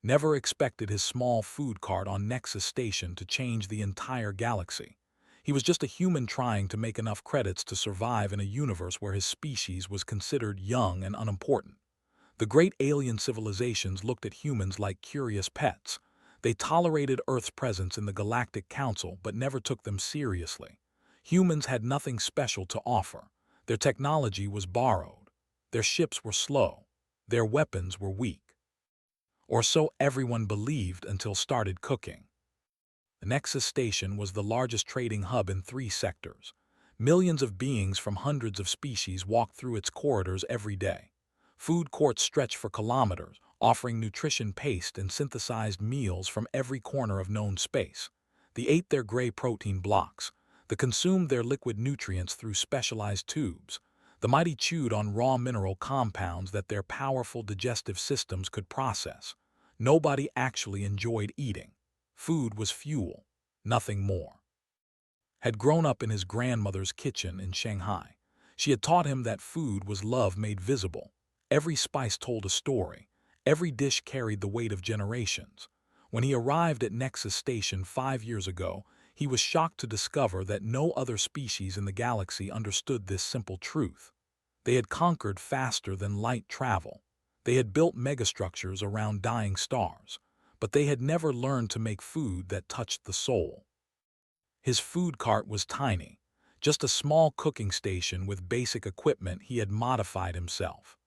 Never expected his small food cart on Nexus Station to change the entire galaxy. He was just a human trying to make enough credits to survive in a universe where his species was considered young and unimportant. The great alien civilizations looked at humans like curious pets. They tolerated Earth's presence in the Galactic Council but never took them seriously. Humans had nothing special to offer. Their technology was borrowed. Their ships were slow. Their weapons were weak. Or so everyone believed until started cooking. The Nexus Station was the largest trading hub in 3 sectors. Millions of beings from hundreds of species walked through its corridors every day. Food courts stretched for kilometers, offering nutrition-paced and synthesized meals from every corner of known space. They ate their gray protein blocks. They consumed their liquid nutrients through specialized tubes. The mighty chewed on raw mineral compounds that their powerful digestive systems could process. Nobody actually enjoyed eating. Food was fuel, nothing more. Had grown up in his grandmother's kitchen in Shanghai. She had taught him that food was love made visible. Every spice told a story. Every dish carried the weight of generations. When he arrived at Nexus Station 5 years ago, he was shocked to discover that no other species in the galaxy understood this simple truth. They had conquered faster than light travel. They had built megastructures around dying stars, but they had never learned to make food that touched the soul. His food cart was tiny, just a small cooking station with basic equipment he had modified himself.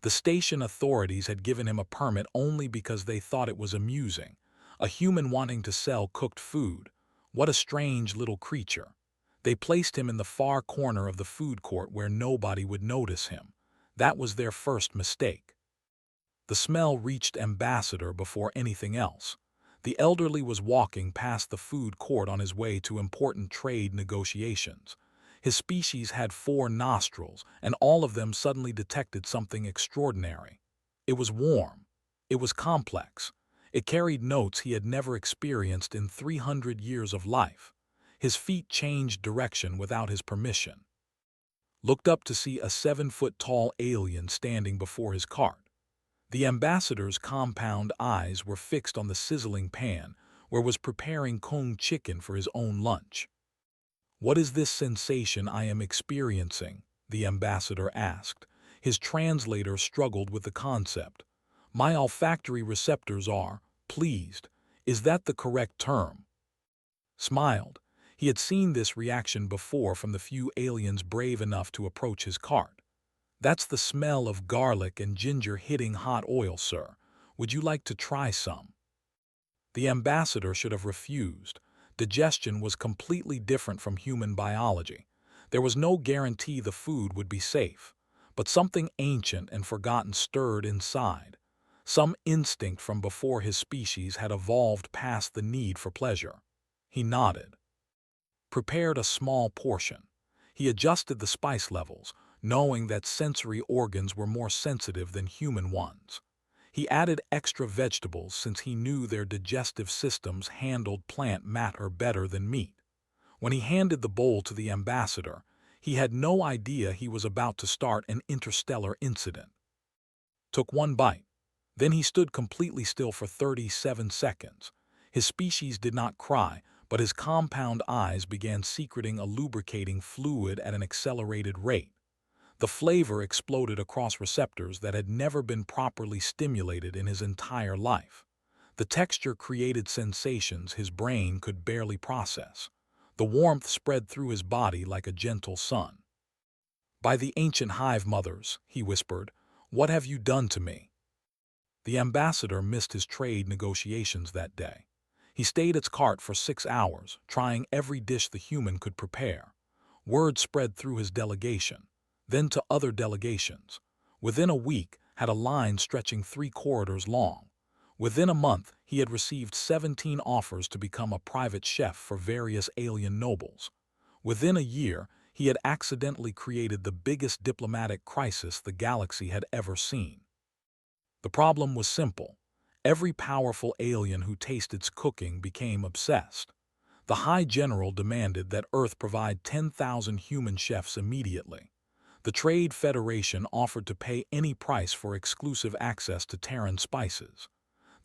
The station authorities had given him a permit only because they thought it was amusing. A human wanting to sell cooked food. What a strange little creature. They placed him in the far corner of the food court where nobody would notice him. That was their first mistake. The smell reached Ambassador before anything else. The elderly was walking past the food court on his way to important trade negotiations. His species had 4 nostrils, and all of them suddenly detected something extraordinary. It was warm. It was complex. It carried notes he had never experienced in 300 years of life. His feet changed direction without his permission. Looked up to see a 7-foot-tall alien standing before his cart. The ambassador's compound eyes were fixed on the sizzling pan, where was preparing Kung chicken for his own lunch. "What is this sensation I am experiencing?" the ambassador asked. His translator struggled with the concept. "My olfactory receptors are pleased. Is that the correct term?" Smiled. He had seen this reaction before from the few aliens brave enough to approach his cart. "That's the smell of garlic and ginger hitting hot oil, sir. Would you like to try some?" The ambassador should have refused. Digestion was completely different from human biology. There was no guarantee the food would be safe. But something ancient and forgotten stirred inside. Some instinct from before his species had evolved past the need for pleasure. He nodded. Prepared a small portion. He adjusted the spice levels, knowing that sensory organs were more sensitive than human ones. He added extra vegetables since he knew their digestive systems handled plant matter better than meat. When he handed the bowl to the ambassador, he had no idea he was about to start an interstellar incident. Took one bite. Then he stood completely still for 37 seconds. His species did not cry, but his compound eyes began secreting a lubricating fluid at an accelerated rate. The flavor exploded across receptors that had never been properly stimulated in his entire life. The texture created sensations his brain could barely process. The warmth spread through his body like a gentle sun. "By the ancient hive mothers," he whispered, "what have you done to me?" The ambassador missed his trade negotiations that day. He stayed its cart for 6 hours, trying every dish the human could prepare. Word spread through his delegation, then to other delegations. Within a week, had a line stretching 3 corridors long. Within a month, he had received 17 offers to become a private chef for various alien nobles. Within a year, he had accidentally created the biggest diplomatic crisis the galaxy had ever seen. The problem was simple. Every powerful alien who tasted its cooking became obsessed. The High General demanded that Earth provide 10,000 human chefs immediately. The Trade Federation offered to pay any price for exclusive access to Terran spices.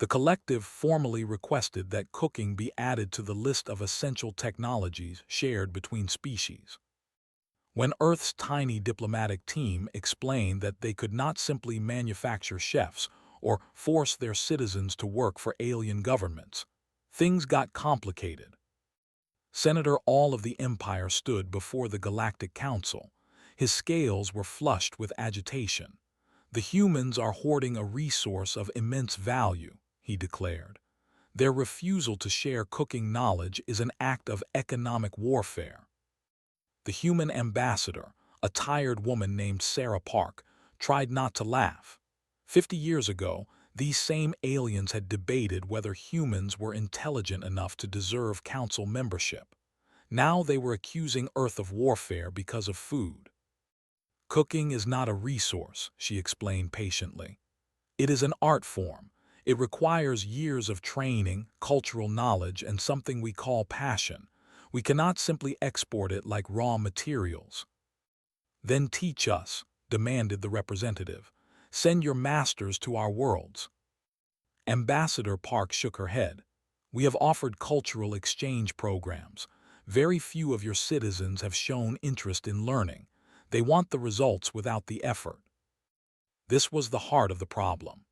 The collective formally requested that cooking be added to the list of essential technologies shared between species. When Earth's tiny diplomatic team explained that they could not simply manufacture chefs or force their citizens to work for alien governments, things got complicated. Senator All of the Empire stood before the Galactic Council. His scales were flushed with agitation. "The humans are hoarding a resource of immense value," he declared. "Their refusal to share cooking knowledge is an act of economic warfare." The human ambassador, a tired woman named Sarah Park, tried not to laugh. 50 years ago, these same aliens had debated whether humans were intelligent enough to deserve council membership. Now they were accusing Earth of warfare because of food. "Cooking is not a resource," she explained patiently. "It is an art form. It requires years of training, cultural knowledge, and something we call passion. We cannot simply export it like raw materials." "Then teach us," demanded the representative. "Send your masters to our worlds." Ambassador Park shook her head. "We have offered cultural exchange programs. Very few of your citizens have shown interest in learning. They want the results without the effort." This was the heart of the problem.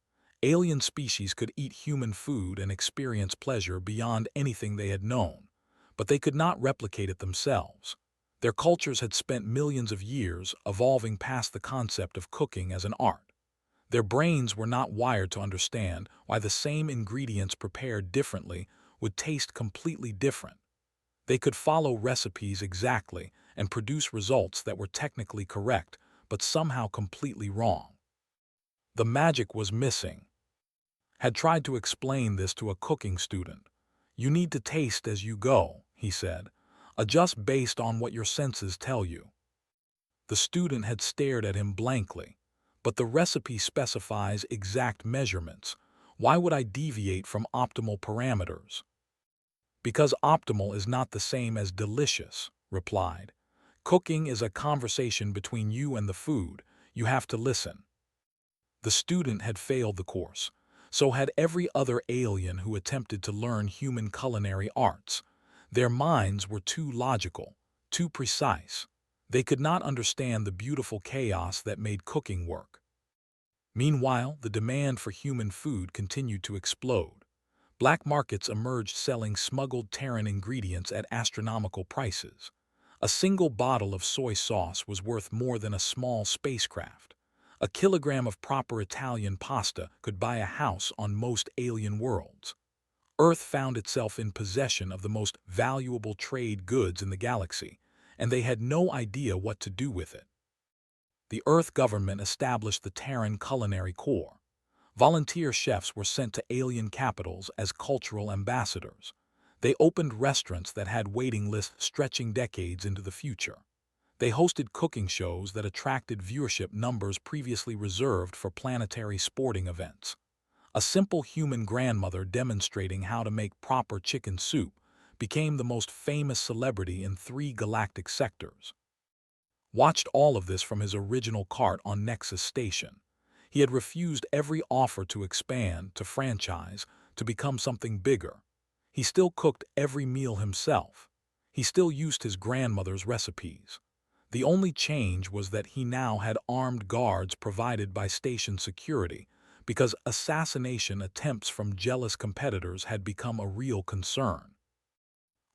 Alien species could eat human food and experience pleasure beyond anything they had known, but they could not replicate it themselves. Their cultures had spent millions of years evolving past the concept of cooking as an art. Their brains were not wired to understand why the same ingredients prepared differently would taste completely different. They could follow recipes exactly and produce results that were technically correct, but somehow completely wrong. The magic was missing. Had tried to explain this to a cooking student. "You need to taste as you go," he said. "Adjust based on what your senses tell you." The student had stared at him blankly. "But the recipe specifies exact measurements. Why would I deviate from optimal parameters?" "Because optimal is not the same as delicious," replied. "Cooking is a conversation between you and the food. You have to listen." The student had failed the course. So had every other alien who attempted to learn human culinary arts. Their minds were too logical, too precise. They could not understand the beautiful chaos that made cooking work. Meanwhile, the demand for human food continued to explode. Black markets emerged selling smuggled Terran ingredients at astronomical prices. A single bottle of soy sauce was worth more than a small spacecraft. A kilogram of proper Italian pasta could buy a house on most alien worlds. Earth found itself in possession of the most valuable trade goods in the galaxy, and they had no idea what to do with it. The Earth government established the Terran Culinary Corps. Volunteer chefs were sent to alien capitals as cultural ambassadors. They opened restaurants that had waiting lists stretching decades into the future. They hosted cooking shows that attracted viewership numbers previously reserved for planetary sporting events. A simple human grandmother demonstrating how to make proper chicken soup became the most famous celebrity in 3 galactic sectors. Watched all of this from his original cart on Nexus Station. He had refused every offer to expand, to franchise, to become something bigger. He still cooked every meal himself. He still used his grandmother's recipes. The only change was that he now had armed guards provided by station security, because assassination attempts from jealous competitors had become a real concern.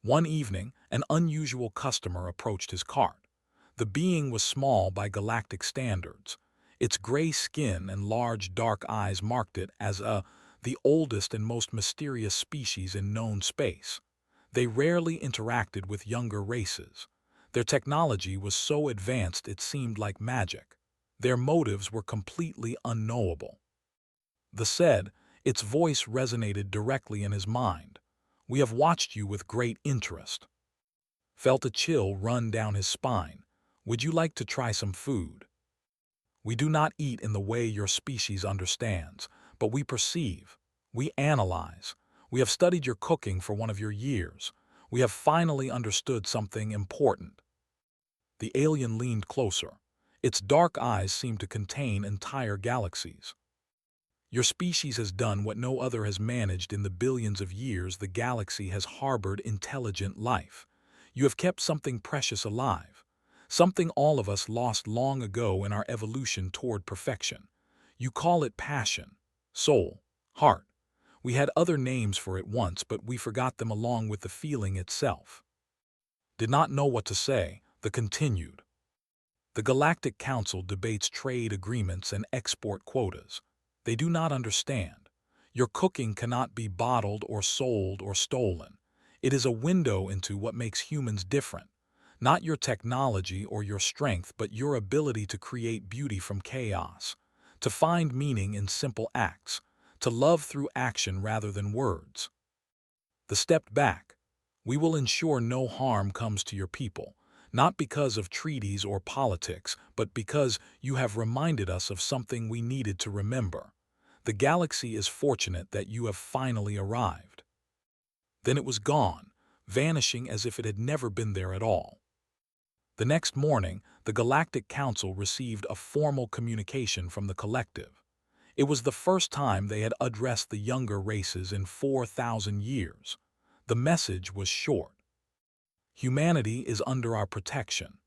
One evening, an unusual customer approached his cart. The being was small by galactic standards. Its gray skin and large dark eyes marked it as the oldest and most mysterious species in known space. They rarely interacted with younger races. Their technology was so advanced it seemed like magic. Their motives were completely unknowable. The said, its voice resonated directly in his mind. "We have watched you with great interest." Felt a chill run down his spine. "Would you like to try some food? We do not eat in the way your species understands, but we perceive. We analyze. We have studied your cooking for one of your years. We have finally understood something important." The alien leaned closer. Its dark eyes seemed to contain entire galaxies. Your species has done what no other has managed in the billions of years the galaxy has harbored intelligent life. You have kept something precious alive, something all of us lost long ago in our evolution toward perfection. You call it passion, soul, heart. We had other names for it once, but we forgot them along with the feeling itself. Did not know what to say, the continued. The Galactic Council debates trade agreements and export quotas. They do not understand. Your cooking cannot be bottled or sold or stolen. It is a window into what makes humans different. Not your technology or your strength, but your ability to create beauty from chaos, to find meaning in simple acts, to love through action rather than words. The step back. We will ensure no harm comes to your people, not because of treaties or politics, but because you have reminded us of something we needed to remember. The galaxy is fortunate that you have finally arrived. Then it was gone, vanishing as if it had never been there at all. The next morning, the Galactic Council received a formal communication from the collective. It was the first time they had addressed the younger races in 4,000 years. The message was short. Humanity is under our protection.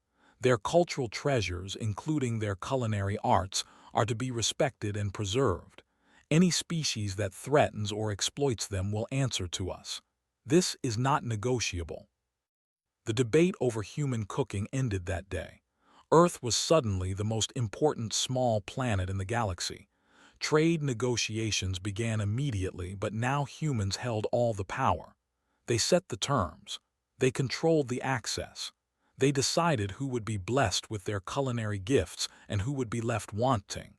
Their cultural treasures, including their culinary arts, are to be respected and preserved. Any species that threatens or exploits them will answer to us. This is not negotiable. The debate over human cooking ended that day. Earth was suddenly the most important small planet in the galaxy. Trade negotiations began immediately, but now humans held all the power. They set the terms. They controlled the access. They decided who would be blessed with their culinary gifts and who would be left wanting.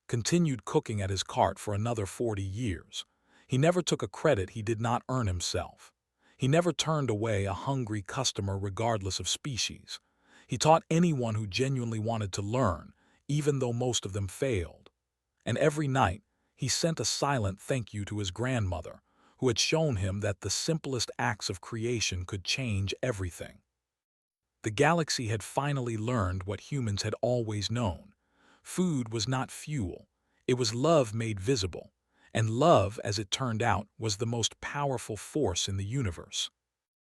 Continued cooking at his cart for another 40 years. He never took a credit he did not earn himself. He never turned away a hungry customer regardless of species. He taught anyone who genuinely wanted to learn, even though most of them failed. And every night, he sent a silent thank you to his grandmother, who had shown him that the simplest acts of creation could change everything. The galaxy had finally learned what humans had always known. Food was not fuel. It was love made visible. And love, as it turned out, was the most powerful force in the universe.